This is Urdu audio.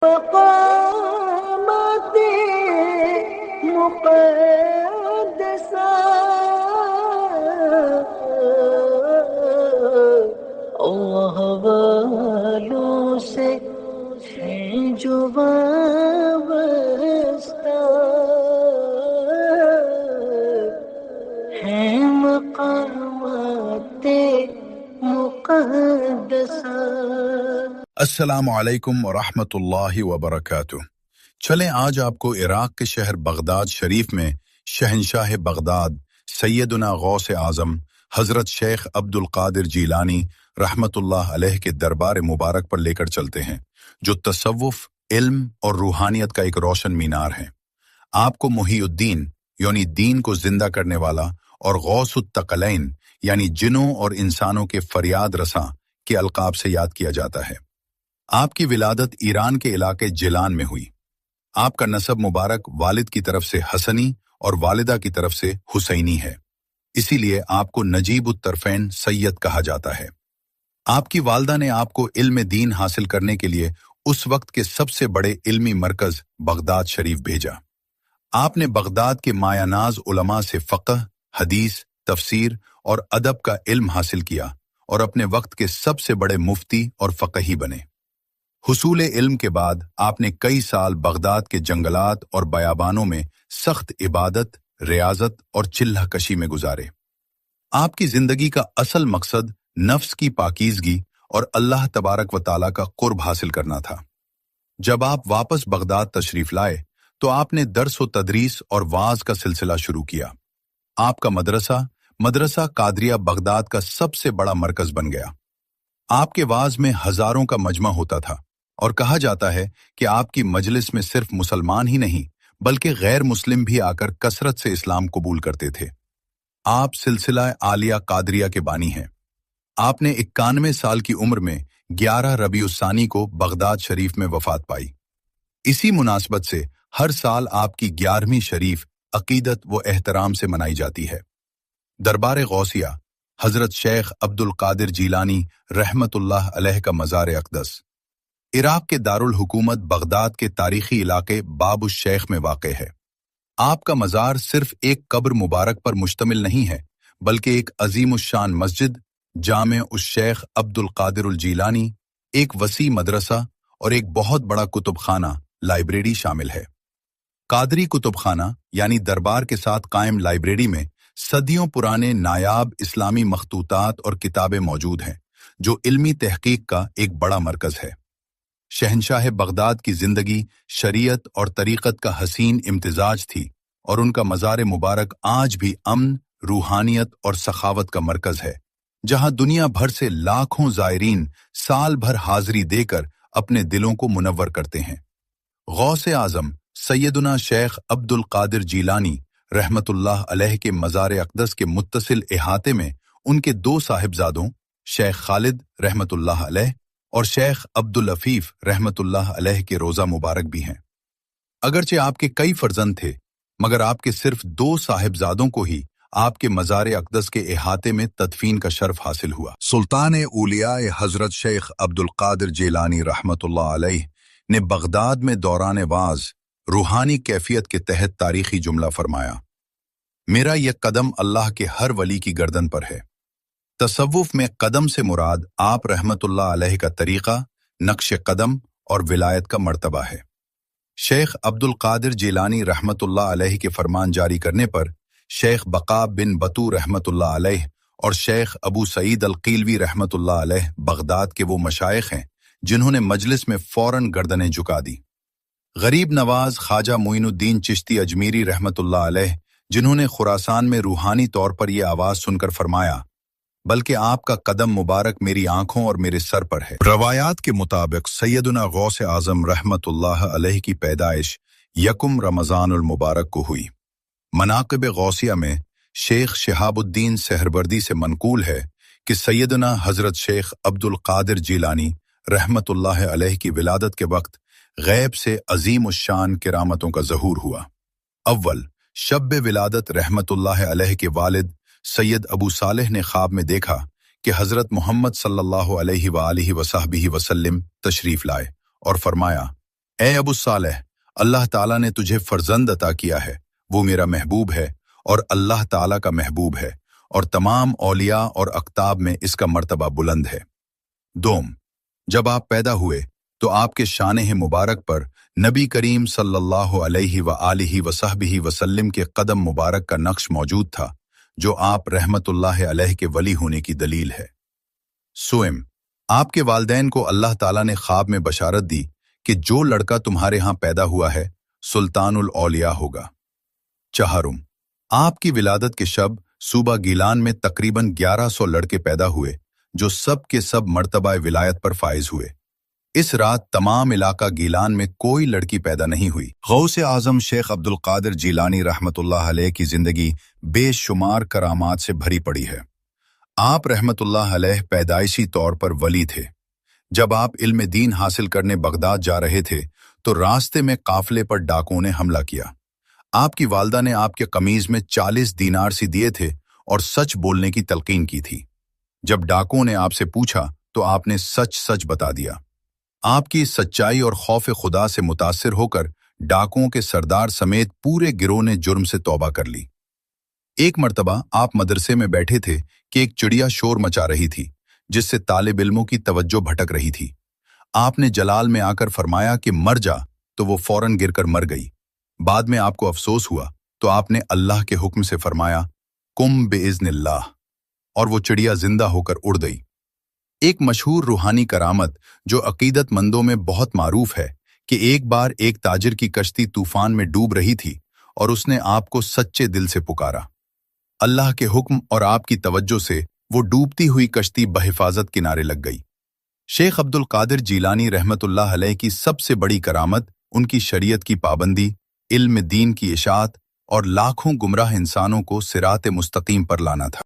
مقامات مقدسہ اللہ والوں سے ہیں جو وابستہ، ہیں مقامات مقدسہ۔ السلام علیکم ورحمۃ اللہ وبرکاتہ۔ چلیں آج آپ کو عراق کے شہر بغداد شریف میں شہنشاہ بغداد سیدنا غوث اعظم حضرت شیخ عبد القادر جیلانی رحمۃ اللہ علیہ کے دربار مبارک پر لے کر چلتے ہیں، جو تصوف، علم اور روحانیت کا ایک روشن مینار ہے۔ آپ کو محی الدین یعنی دین کو زندہ کرنے والا اور غوث الثقلین یعنی جنوں اور انسانوں کے فریاد رساں کے القاب سے یاد کیا جاتا ہے۔ آپ کی ولادت ایران کے علاقے جیلان میں ہوئی۔ آپ کا نسب مبارک والد کی طرف سے حسنی اور والدہ کی طرف سے حسینی ہے، اسی لیے آپ کو نجیب الطرفین سید کہا جاتا ہے۔ آپ کی والدہ نے آپ کو علم دین حاصل کرنے کے لیے اس وقت کے سب سے بڑے علمی مرکز بغداد شریف بھیجا۔ آپ نے بغداد کے مایہ ناز علماء سے فقہ، حدیث، تفسیر اور ادب کا علم حاصل کیا اور اپنے وقت کے سب سے بڑے مفتی اور فقیہ بنے۔ حصول علم کے بعد آپ نے کئی سال بغداد کے جنگلات اور بیابانوں میں سخت عبادت، ریاضت اور چلہ کشی میں گزارے۔ آپ کی زندگی کا اصل مقصد نفس کی پاکیزگی اور اللہ تبارک و تعالیٰ کا قرب حاصل کرنا تھا۔ جب آپ واپس بغداد تشریف لائے تو آپ نے درس و تدریس اور وعظ کا سلسلہ شروع کیا۔ آپ کا مدرسہ قادریہ بغداد کا سب سے بڑا مرکز بن گیا۔ آپ کے وعظ میں ہزاروں کا مجمع ہوتا تھا اور کہا جاتا ہے کہ آپ کی مجلس میں صرف مسلمان ہی نہیں بلکہ غیر مسلم بھی آ کر کثرت سے اسلام قبول کرتے تھے۔ آپ سلسلہ عالیہ قادریہ کے بانی ہیں۔ آپ نے 91 سال کی عمر میں 11 ربیع الثانی کو بغداد شریف میں وفات پائی۔ اسی مناسبت سے ہر سال آپ کی 11ویں شریف عقیدت و احترام سے منائی جاتی ہے۔ دربار غوثیہ حضرت شیخ عبد القادر جیلانی رحمت اللہ علیہ کا مزار اقدس عراق کے دارالحکومت بغداد کے تاریخی علاقے باب الشیخ میں واقع ہے۔ آپ کا مزار صرف ایک قبر مبارک پر مشتمل نہیں ہے بلکہ ایک عظیم الشان مسجد، جامع الشیخ عبد القادر الجیلانی، ایک وسیع مدرسہ اور ایک بہت بڑا کتب خانہ لائبریری شامل ہے۔ قادری کتب خانہ یعنی دربار کے ساتھ قائم لائبریری میں صدیوں پرانے نایاب اسلامی مخطوطات اور کتابیں موجود ہیں، جو علمی تحقیق کا ایک بڑا مرکز ہے۔ شہنشاہ بغداد کی زندگی شریعت اور طریقت کا حسین امتزاج تھی اور ان کا مزار مبارک آج بھی امن، روحانیت اور سخاوت کا مرکز ہے، جہاں دنیا بھر سے لاکھوں زائرین سال بھر حاضری دے کر اپنے دلوں کو منور کرتے ہیں۔ غوث اعظم سیدنا شیخ عبد القادر جیلانی رحمت اللہ علیہ کے مزار اقدس کے متصل احاطے میں ان کے 2 صاحبزادوں شیخ خالد رحمت اللہ علیہ اور شیخ عبد العفیف رحمت اللہ علیہ کے روضہ مبارک بھی ہیں۔ اگرچہ آپ کے کئی فرزند تھے مگر آپ کے صرف 2 صاحبزادوں کو ہی آپ کے مزار اقدس کے احاطے میں تدفین کا شرف حاصل ہوا۔ سلطان اولیاء حضرت شیخ عبد القادر جیلانی رحمت اللہ علیہ نے بغداد میں دوران وعظ روحانی کیفیت کے تحت تاریخی جملہ فرمایا: میرا یہ قدم اللہ کے ہر ولی کی گردن پر ہے۔ تصوف میں قدم سے مراد آپ رحمت اللہ علیہ کا طریقہ، نقش قدم اور ولایت کا مرتبہ ہے۔ شیخ عبد القادر جیلانی رحمت اللہ علیہ کے فرمان جاری کرنے پر شیخ بقا بن بطو رحمت اللہ علیہ اور شیخ ابو سعید القیلوی رحمت اللہ علیہ بغداد کے وہ مشائخ ہیں جنہوں نے مجلس میں فوراً گردنیں جھکا دی۔ غریب نواز خواجہ معین الدین چشتی اجمیری رحمت اللہ علیہ جنہوں نے خراسان میں روحانی طور پر یہ آواز سن کر فرمایا: بلکہ آپ کا قدم مبارک میری آنکھوں اور میرے سر پر ہے۔ روایات کے مطابق سیدنا غوث اعظم رحمت اللہ علیہ کی پیدائش 1 رمضان المبارک کو ہوئی۔ مناقب غوثیہ میں شیخ شہاب الدین سہروردی سے منقول ہے کہ سیدنا حضرت شیخ عبد القادر جیلانی رحمت اللہ علیہ کی ولادت کے وقت غیب سے عظیم الشان کرامتوں کا ظہور ہوا۔ اول شب ولادت رحمت اللہ علیہ کے والد سید ابو صالح نے خواب میں دیکھا کہ حضرت محمد صلی اللہ علیہ وآلہ وصحبہ وسلم تشریف لائے اور فرمایا: اے ابو صالح، اللہ تعالیٰ نے تجھے فرزند عطا کیا ہے، وہ میرا محبوب ہے اور اللہ تعالیٰ کا محبوب ہے، اور تمام اولیاء اور اقطاب میں اس کا مرتبہ بلند ہے۔ دوم، جب آپ پیدا ہوئے تو آپ کے شانہ مبارک پر نبی کریم صلی اللہ علیہ وآلہ وصحبہ وسلم کے قدم مبارک کا نقش موجود تھا، جو آپ رحمت اللہ علیہ کے ولی ہونے کی دلیل ہے۔ سوئم، آپ کے والدین کو اللہ تعالیٰ نے خواب میں بشارت دی کہ جو لڑکا تمہارے ہاں پیدا ہوا ہے سلطان الاولیاء ہوگا۔ چہارم، آپ کی ولادت کے شب صوبہ گیلان میں تقریباً 1100 لڑکے پیدا ہوئے، جو سب کے سب مرتبہ ولایت پر فائز ہوئے۔ اس رات تمام علاقہ گیلان میں کوئی لڑکی پیدا نہیں ہوئی۔ غوث اعظم شیخ عبد القادر جیلانی رحمت اللہ علیہ کی زندگی بے شمار کرامات سے بھری پڑی ہے۔ آپ رحمت اللہ علیہ پیدائشی طور پر ولی تھے۔ جب آپ علم دین حاصل کرنے بغداد جا رہے تھے تو راستے میں قافلے پر ڈاکوؤں نے حملہ کیا۔ آپ کی والدہ نے آپ کے قمیض میں 40 دینار سی دیے تھے اور سچ بولنے کی تلقین کی تھی۔ جب ڈاکوؤں نے آپ سے پوچھا تو آپ نے سچ سچ بتا دیا۔ آپ کی سچائی اور خوف خدا سے متاثر ہو کر ڈاکوؤں کے سردار سمیت پورے گروہ نے جرم سے توبہ کر لی۔ ایک مرتبہ آپ مدرسے میں بیٹھے تھے کہ ایک چڑیا شور مچا رہی تھی، جس سے طالب علموں کی توجہ بھٹک رہی تھی۔ آپ نے جلال میں آ کر فرمایا کہ مر جا، تو وہ فوراً گر کر مر گئی۔ بعد میں آپ کو افسوس ہوا تو آپ نے اللہ کے حکم سے فرمایا کم بِإِذْنِ اللہ، اور وہ چڑیا زندہ ہو کر اڑ گئی۔ ایک مشہور روحانی کرامت جو عقیدت مندوں میں بہت معروف ہے کہ ایک بار ایک تاجر کی کشتی طوفان میں ڈوب رہی تھی اور اس نے آپ کو سچے دل سے پکارا۔ اللہ کے حکم اور آپ کی توجہ سے وہ ڈوبتی ہوئی کشتی بحفاظت کنارے لگ گئی۔ شیخ عبد القادر جیلانی رحمت اللہ علیہ کی سب سے بڑی کرامت ان کی شریعت کی پابندی، علم دین کی اشاعت اور لاکھوں گمراہ انسانوں کو صراط مستقیم پر لانا تھا۔